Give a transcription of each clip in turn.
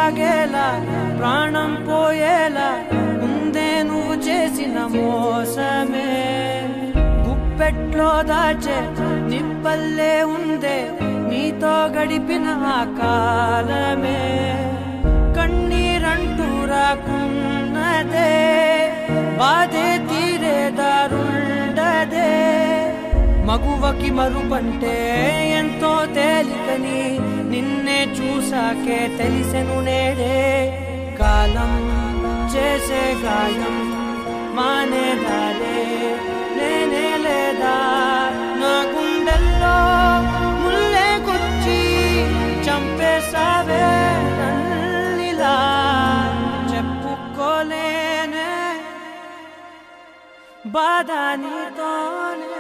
సాగేలా ప్రాణం పోయేలా ఉందే నువ్వు చేసిన మోసమే గుప్పెట్లో దాచే నిప్పల్లే ఉందే నీతో గడిపిన ఆ కాలమే కన్నీరంటూ రాకున్నదే బాధే తీరే దారుండదే మగువకి మరుపంటే ఎంతో తేలికని నిన్నే చూసాకే తెలిసెను నేడే కాలం చేసే గాయం మానేదారే లేనే లేదా నా గుండెల్లో ముల్లే గుచ్చి చంపేసావే నన్నిలా చెప్పుకోలేనే బాధ నీతోనే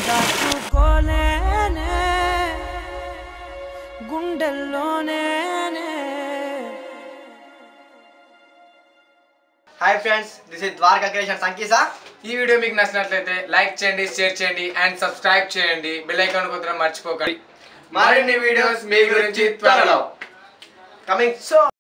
దాచుకోలేనే గుండెల్లోనే hi friends, this is Dwaraka creation Sankisa. ఈ వీడియో మీకు నచ్చినట్లయితే లైక్ చేయండి, షేర్ చేయండి అండ్ సబ్స్క్రైబ్ చేయండి. బెల్ ఐకాన్ కొట్టడం మర్చిపోకండి. మరిన్ని వీడియోస్ మీ గురించి త్వరలో కమింగ్ సో